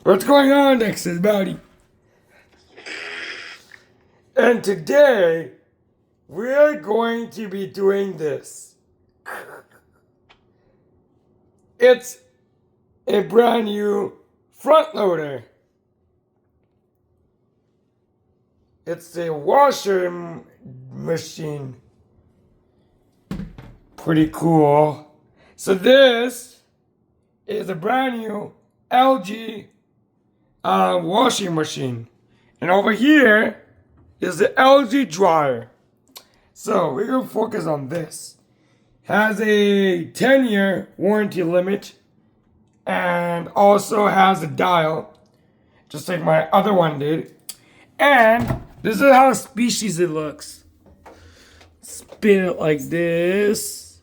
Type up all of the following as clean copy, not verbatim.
What's going on, Nexus Buddy? And today, we're going to be doing this. It's a brand new front loader. It's a washer machine. Pretty cool. So this is a brand new LG washing machine. And over here is the LG dryer. So we're going to focus on this. Has a 10-year warranty limit and also has a dial, just like my other one did. And this is how species it looks. Spin it like this.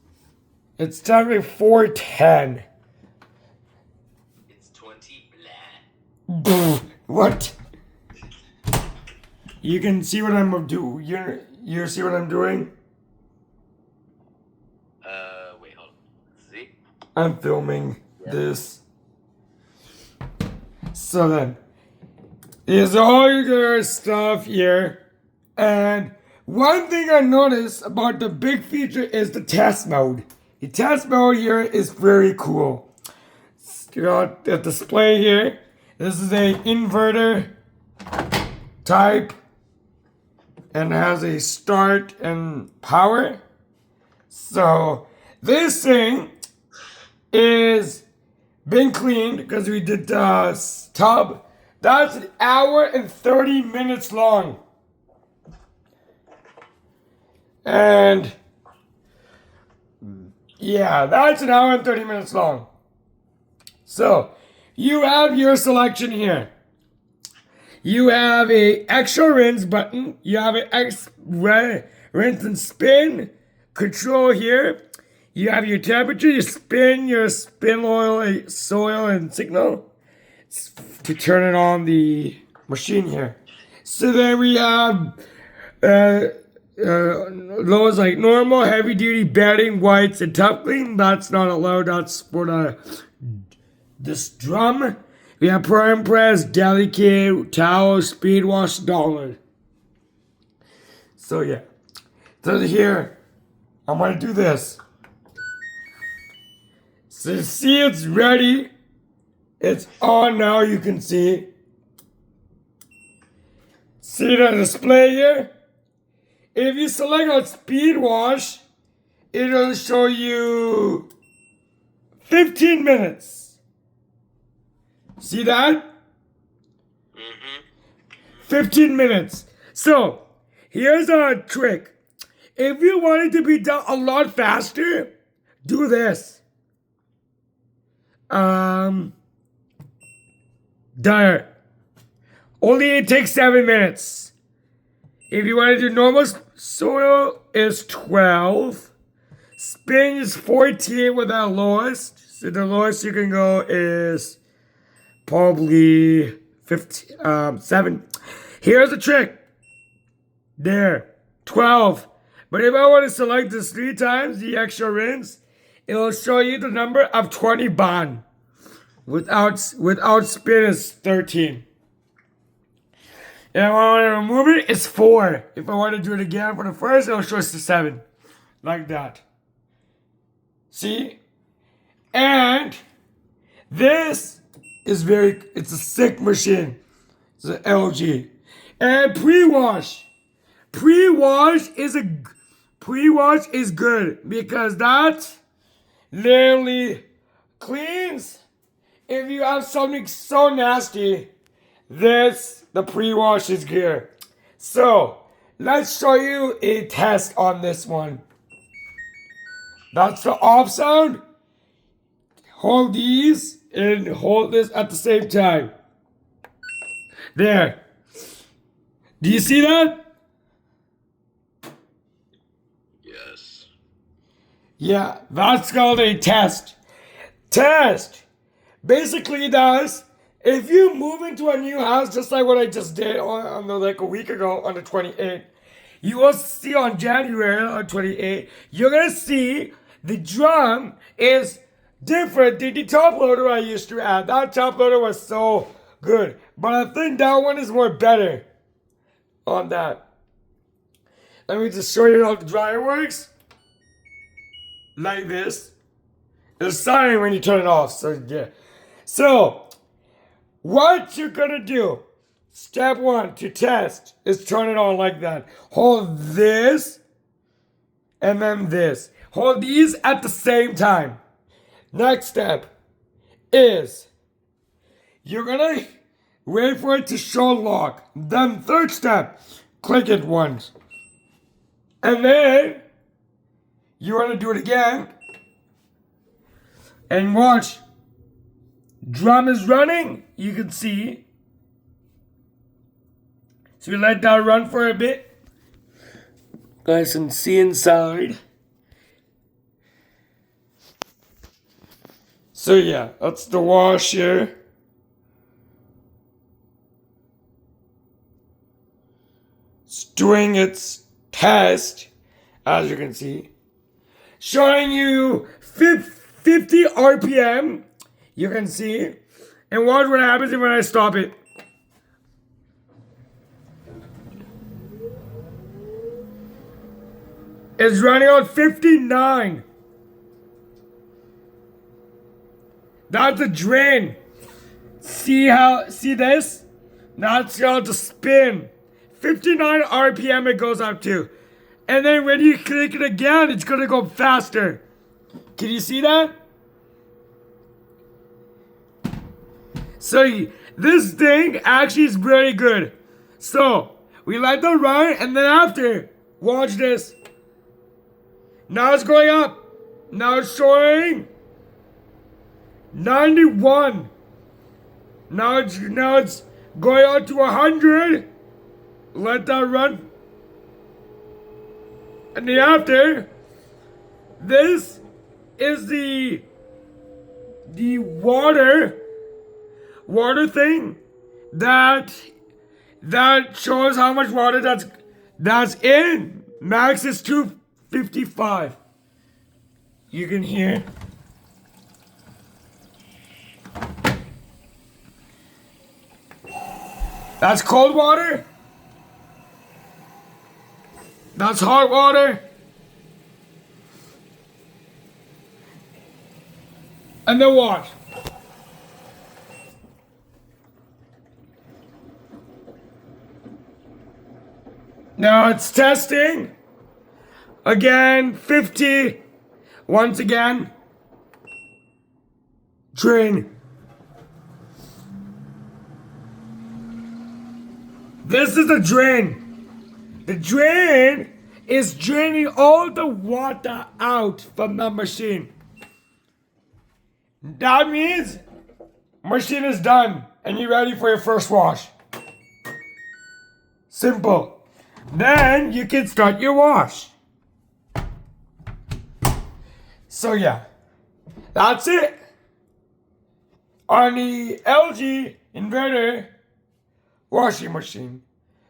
It's time 410. It's 20 blah. What? You can see what I'm doing. You see what I'm doing? Wait, hold on. See? I'm filming this. So then, here's all your stuff here. And one thing I noticed about the big feature is the test mode. The test mode here is very cool. You got the display here. This is a inverter type and has a start and power. So this thing is been cleaned because we did the tub. That's an hour and 30 minutes long. And yeah, that's an hour and 30 minutes long. So you have your selection here. You have a extra rinse button. You have an rinse and spin control here. You have your temperature, your spin oil, soil, and signal to turn it on the machine here. So then we have lows like normal, heavy duty bedding, whites, and tough clean. That's not allowed. That's for this drum. We have prime press, delicate, towel, speed wash, dollar. So yeah. So here, I'm gonna do this. So see, it's ready. It's on now, you can see. See the display here? If you select on speed wash, it'll show you 15 minutes. See that? Mm-hmm. 15 minutes. So, here's a trick. If you want it to be done a lot faster, do this. Dryer. Only it takes 7 minutes. If you want to do normal soil is 12. Spin is 14 with our lowest. So the lowest you can go is probably 7. Here's the trick. There. 12. But if I want to select this 3 times, the extra rinse, it'll show you the number of 20 bond. Without spin is 13. If I want to remove it, it's 4. If I want to do it again for the first, it'll show us the 7. Like that. See? And this is it's a sick machine. It's an LG. And pre-wash. Pre-wash is good because that literally cleans. If you have something so nasty, the pre-wash is good. So, let's show you a test on this one. That's the off sound. Hold these and hold this at the same time. There. Do you see that? Yes. Yeah, that's called a test. Test basically does, if you move into a new house, just like what I just did like a week ago on the 28th, you will see on January on 28th, you're gonna see the drum is different than the top loader I used to have. That top loader was so good. But I think that one is more better on that. Let me just show you how the dryer works. Like this. It's silent when you turn it off. So yeah. So what you're gonna do, step one to test is turn it on like that. Hold this and then this. Hold these at the same time. Next step is you're gonna wait for it to show lock. Then third step, click it once. And then you want to do it again. And watch. Drum is running. You can see. So we let that run for a bit. Guys can see inside. So yeah, that's the washer. It's doing its test, as you can see. Showing you 50 RPM. You can see. And watch what happens when I stop it. It's running on 59. That's the drain. See this? That's how to spin. 59 RPM it goes up to. And then when you click it again, it's gonna go faster. Can you see that? So this thing actually is really good. So we let that run, and then after, watch this. Now it's going up. Now it's showing 91. Now it's going on to 100. Let that run. And then after, this is the water thing that shows how much water that's in. Max is 255. You can hear. That's cold water. That's hot water. And then watch. Now it's testing. Again, 50. Once again. Drain. This is the drain. The drain is draining all the water out from the machine. That means machine is done and you're ready for your first wash. Simple. Then you can start your wash. So yeah, that's it. On the LG inverter washing machine.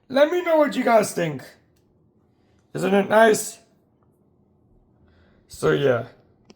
Let me know what you guys think. Isn't it nice? So yeah.